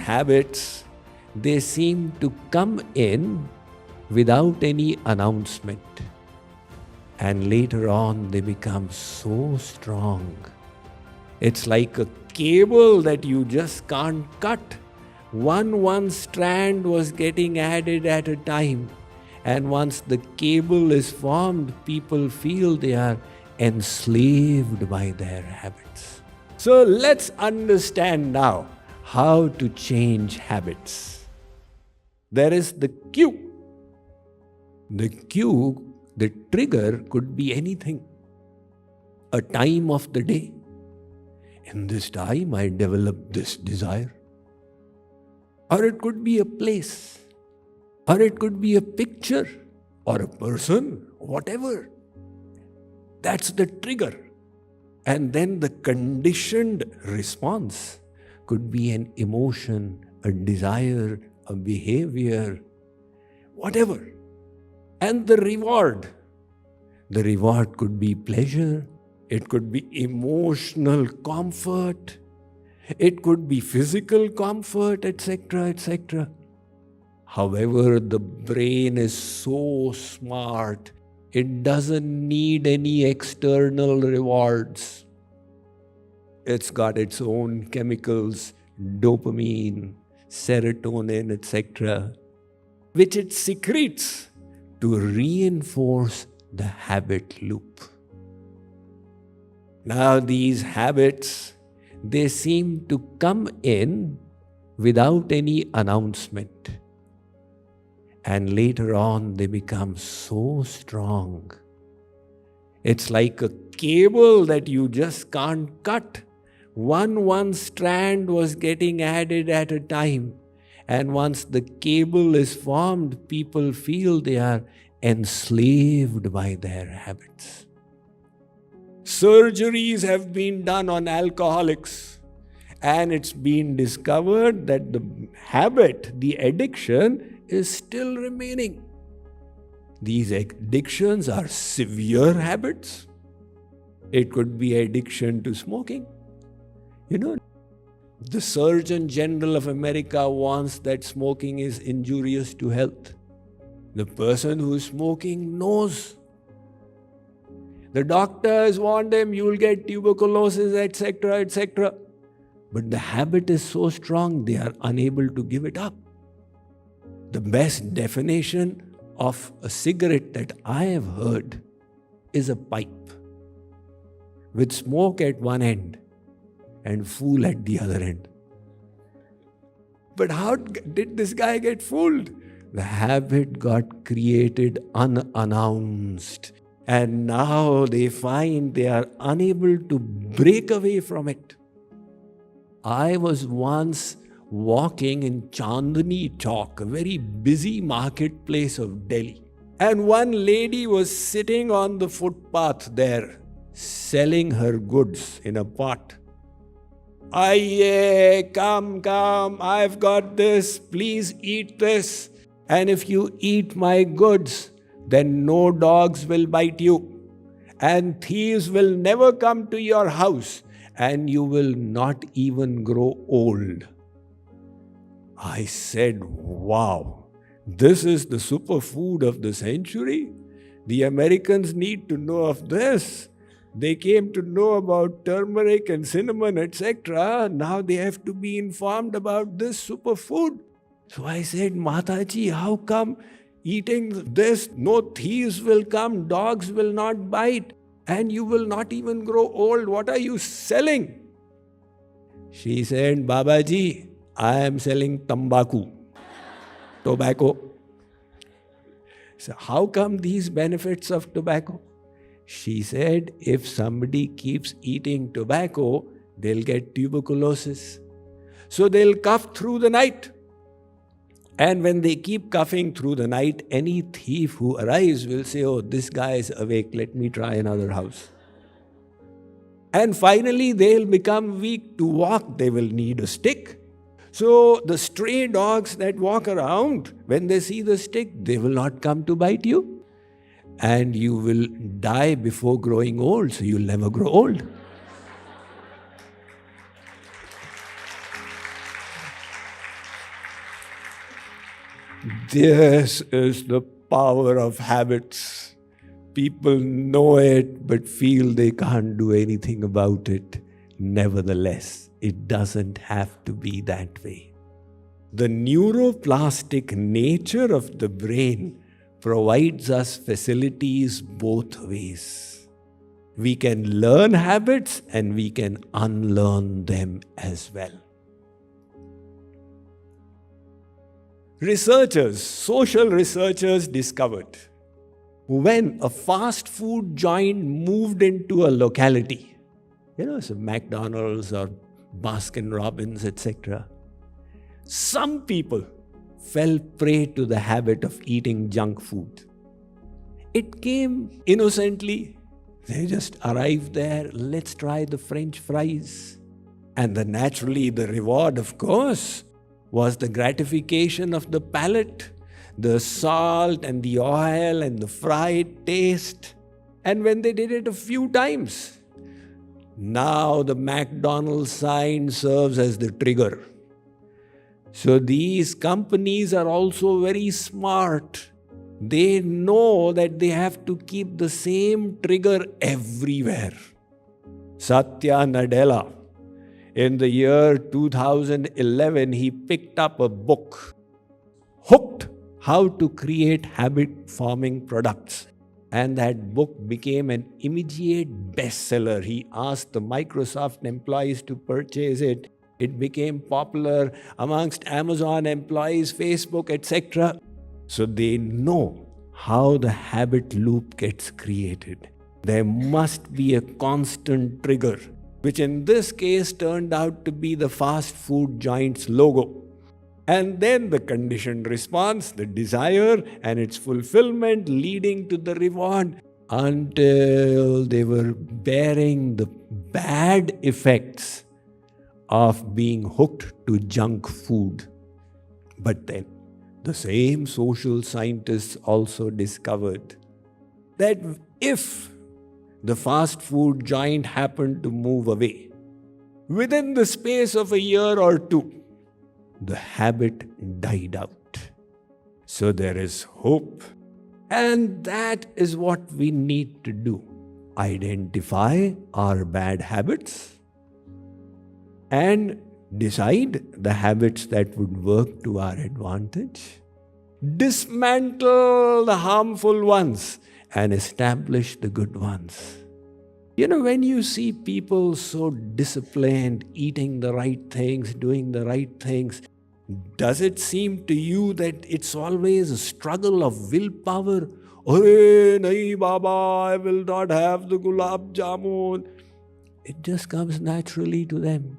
habits, they seem to come in without any announcement. And later on, they become so strong. It's like a cable that you just can't cut. One strand was getting added at a time. And once the cable is formed, people feel they are enslaved by their habits. So let's understand now how to change habits. There is the cue. The cue, the trigger could be anything. A time of the day. In this time, I develop this desire. Or it could be a place. Or it could be a picture. Or a person. Whatever. That's the trigger. And then the conditioned response could be an emotion, a desire, a behavior, whatever. And the reward. The reward could be pleasure. It could be emotional comfort. It could be physical comfort, etc., etc. However, the brain is so smart, it doesn't need any external rewards. It's got its own chemicals, dopamine, serotonin, etc., which it secretes to reinforce the habit loop. Now these habits, they seem to come in without any announcement. And later on, they become so strong. It's like a cable that you just can't cut. One strand was getting added at a time. And once the cable is formed, people feel they are enslaved by their habits. Surgeries have been done on alcoholics. And it's been discovered that the habit, the addiction, is still remaining. These addictions are severe habits. It could be addiction to smoking. The Surgeon General of America warns that smoking is injurious to health. The person who is smoking knows. The doctors warn them, you will get tuberculosis, etc., etc. But the habit is so strong, they are unable to give it up. The best definition of a cigarette that I have heard is a pipe with smoke at one end and fool at the other end. But how did this guy get fooled? The habit got created unannounced. And now they find they are unable to break away from it. I was once walking in Chandni Chowk, a very busy marketplace of Delhi. And one lady was sitting on the footpath there, selling her goods in a pot. Aiye, come, I've got this, please eat this. And if you eat my goods, then no dogs will bite you. And thieves will never come to your house. And you will not even grow old. I said, wow, this is the superfood of the century. The Americans need to know of this. They came to know about turmeric and cinnamon, etc. Now they have to be informed about this superfood. So I said, Mataji, how come eating this, no thieves will come, dogs will not bite, and you will not even grow old? What are you selling? She said, Babaji, I am selling tobacco. So how come these benefits of tobacco? She said, if somebody keeps eating tobacco, they'll get tuberculosis. So they'll cough through the night. And when they keep coughing through the night, any thief who arrives will say, oh, this guy is awake, let me try another house. And finally, they'll become weak. To walk, they will need a stick. So the stray dogs that walk around, when they see the stick, they will not come to bite you. And you will die before growing old, so you'll never grow old. This is the power of habits. People know it but feel they can't do anything about it. Nevertheless, it doesn't have to be that way. The neuroplastic nature of the brain provides us facilities both ways. We can learn habits and we can unlearn them as well. Social researchers discovered when a fast food joint moved into a locality, so McDonald's or Baskin Robbins, etc., some people fell prey to the habit of eating junk food. It came innocently. They just arrived there, let's try the French fries. And naturally the reward, of course, was the gratification of the palate, the salt and the oil and the fried taste. And when they did it a few times, now the McDonald's sign serves as the trigger. So these companies are also very smart. They know that they have to keep the same trigger everywhere. Satya Nadella, in the year 2011, he picked up a book, Hooked: How to Create Habit-Forming Products. And that book became an immediate bestseller. He asked the Microsoft employees to purchase it. It became popular amongst Amazon employees, Facebook, etc. So they know how the habit loop gets created. There must be a constant trigger, which in this case turned out to be the fast food joint's logo. And then the conditioned response, the desire and its fulfillment leading to the reward, until they were bearing the bad effects of being hooked to junk food. But then the same social scientists also discovered that if the fast food joint happened to move away, within the space of a year or two, the habit died out. So there is hope. And that is what we need to do. Identify our bad habits and decide the habits that would work to our advantage. Dismantle the harmful ones and establish the good ones. When you see people so disciplined, eating the right things, doing the right things, does it seem to you that it's always a struggle of willpower? Arey, nahi Baba, I will not have the gulab jamun. It just comes naturally to them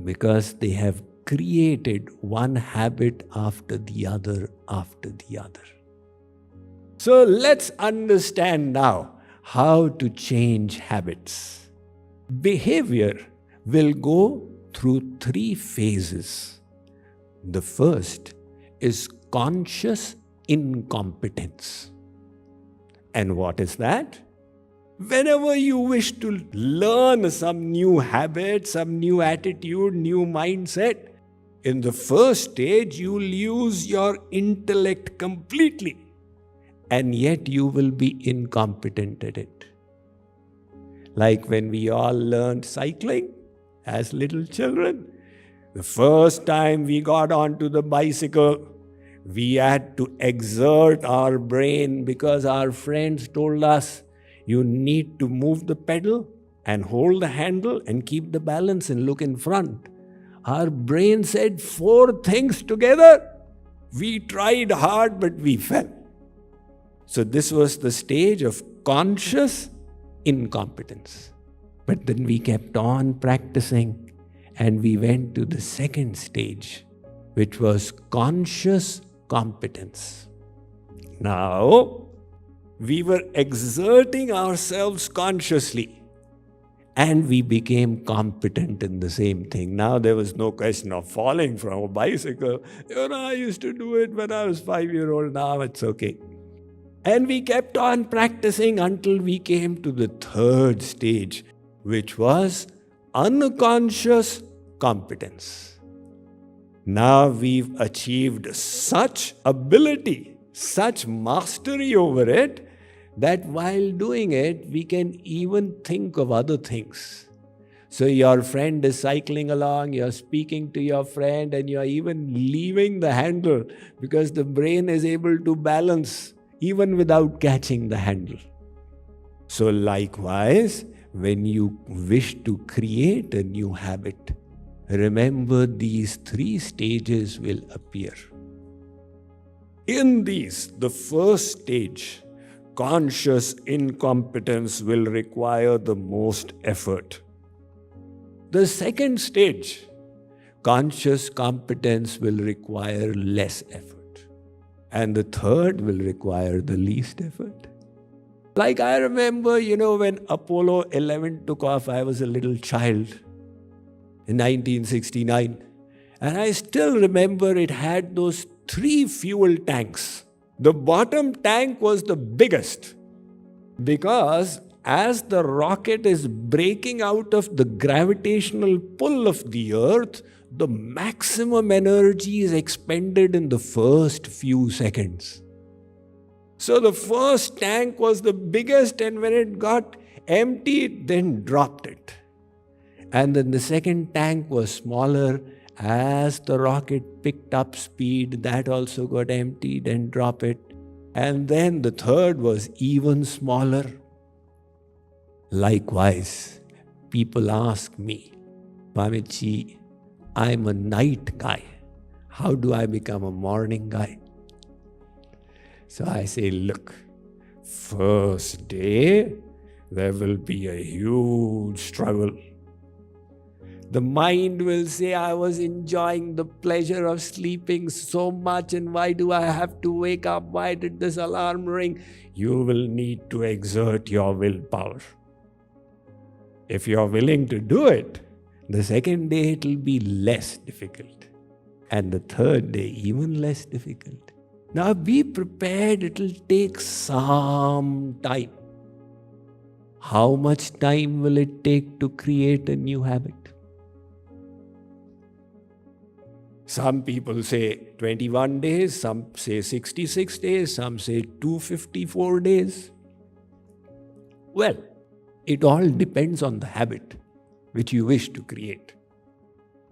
because they have created one habit after the other after the other. So let's understand now how to change habits. Behavior will go through 3 phases. The first is conscious incompetence. And what is that? Whenever you wish to learn some new habit, some new attitude, new mindset, in the first stage you will use your intellect completely, and yet you will be incompetent at it. Like when we all learned cycling as little children, the first time we got onto the bicycle, we had to exert our brain because our friends told us, you need to move the pedal and hold the handle and keep the balance and look in front. Our brain said 4 things together. We tried hard, but we fell. So this was the stage of conscious incompetence. But then we kept on practicing and we went to the second stage, which was conscious competence. Now, we were exerting ourselves consciously and we became competent in the same thing. Now there was no question of falling from a bicycle. I used to do it when I was 5-year-old. Now it's okay. And we kept on practicing until we came to the third stage, which was unconscious competence. Now we've achieved such ability, such mastery over it, that while doing it, we can even think of other things. So your friend is cycling along, you're speaking to your friend, and you're even leaving the handle because the brain is able to balance even without catching the handle. So likewise, when you wish to create a new habit, remember these 3 stages will appear. In these, the first stage, conscious incompetence, will require the most effort. The second stage, conscious competence, will require less effort. And the third will require the least effort. Like I remember, when Apollo 11 took off, I was a little child in 1969. And I still remember it had those 3 fuel tanks. The bottom tank was the biggest because as the rocket is breaking out of the gravitational pull of the earth, the maximum energy is expended in the first few seconds. So the first tank was the biggest, and when it got empty, it then dropped it. And then the second tank was smaller. As the rocket picked up speed, that also got emptied and dropped it. And then the third was even smaller. Likewise, people ask me, Swamiji, I'm a night guy. How do I become a morning guy? So I say, look, first day, there will be a huge struggle. The mind will say, I was enjoying the pleasure of sleeping so much, and why do I have to wake up? Why did this alarm ring? You will need to exert your willpower. If you're willing to do it, the second day it will be less difficult. And the third day, even less difficult. Now be prepared, it will take some time. How much time will it take to create a new habit? Some people say 21 days, some say 66 days, some say 254 days. Well, it all depends on the habit which you wish to create.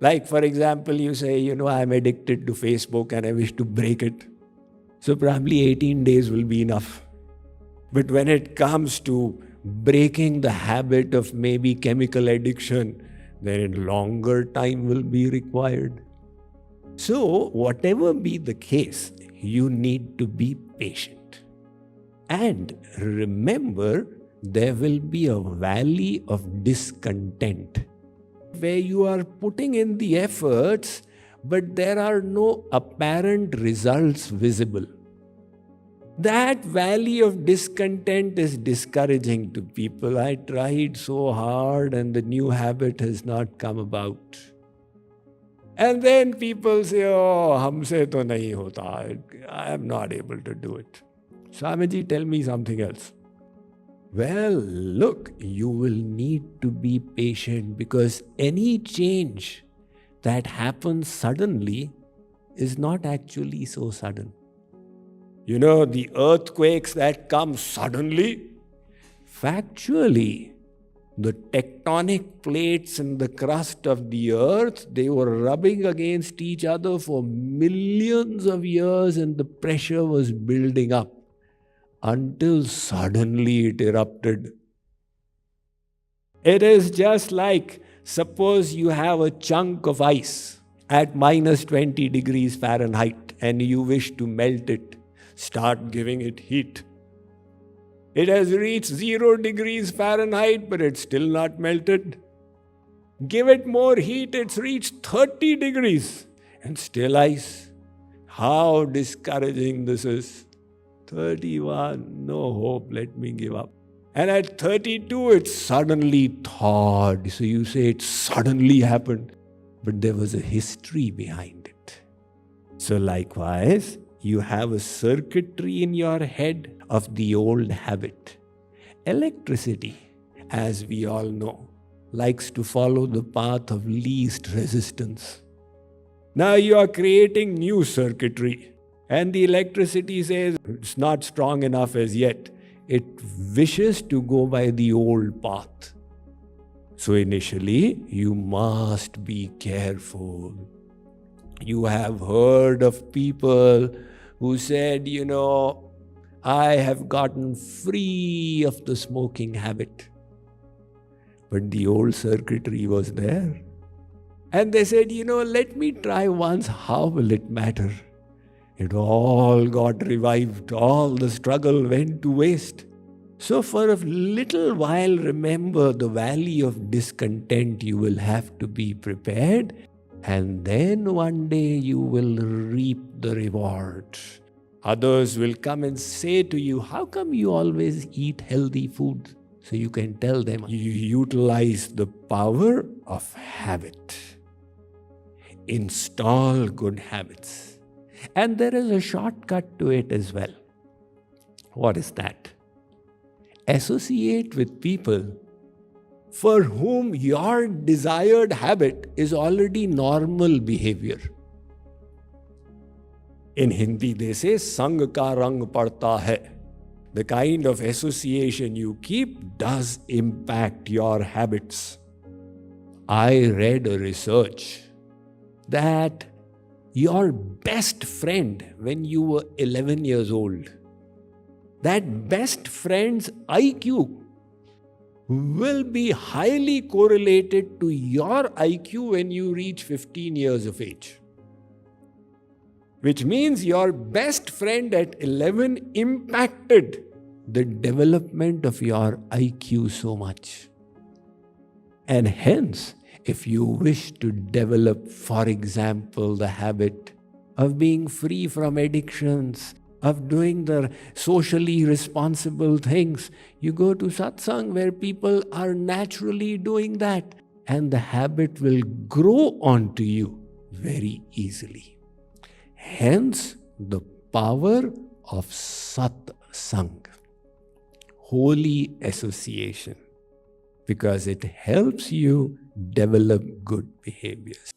Like, for example, you say, I'm addicted to Facebook and I wish to break it. So probably 18 days will be enough. But when it comes to breaking the habit of maybe chemical addiction, then longer time will be required. So, whatever be the case, you need to be patient. And remember, there will be a valley of discontent where you are putting in the efforts, but there are no apparent results visible. That valley of discontent is discouraging to people. I tried so hard and the new habit has not come about. And then people say, oh, humse to nahi hota. I am not able to do it. Swamiji, tell me something else. Well, look, you will need to be patient because any change that happens suddenly is not actually so sudden. The earthquakes that come suddenly, factually, the tectonic plates in the crust of the earth, they were rubbing against each other for millions of years and the pressure was building up until suddenly it erupted. It is just like, suppose you have a chunk of ice at minus 20 degrees Fahrenheit and you wish to melt it. Start giving it heat. It has reached 0 degrees Fahrenheit, but it's still not melted. Give it more heat, it's reached 30 degrees and still ice. How discouraging this is. 31, no hope, let me give up. And at 32, it suddenly thawed. So you say it suddenly happened, but there was a history behind it. So likewise, you have a circuitry in your head of the old habit. Electricity, as we all know, likes to follow the path of least resistance. Now you are creating new circuitry, and the electricity says it's not strong enough as yet. It wishes to go by the old path. So initially, you must be careful. You have heard of people who said, I have gotten free of the smoking habit. But the old circuitry was there. And they said, let me try once, how will it matter? It all got revived, all the struggle went to waste. So for a little while, remember the valley of discontent, you will have to be prepared. And then one day you will reap the reward. Others will come and say to you, how come you always eat healthy food? So you can tell them, you utilize the power of habit. Install good habits. And there is a shortcut to it as well. What is that? Associate with people for whom your desired habit is already normal behavior. In Hindi, they say, Sang ka rang padta hai. The kind of association you keep does impact your habits. I read a research that your best friend when you were 11 years old, that best friend's IQ will be highly correlated to your IQ when you reach 15 years of age. Which means your best friend at 11 impacted the development of your IQ so much. And hence, if you wish to develop, for example, the habit of being free from addictions, of doing the socially responsible things, you go to satsang where people are naturally doing that, and the habit will grow onto you very easily. Hence, the power of satsang, holy association, because it helps you develop good behaviors.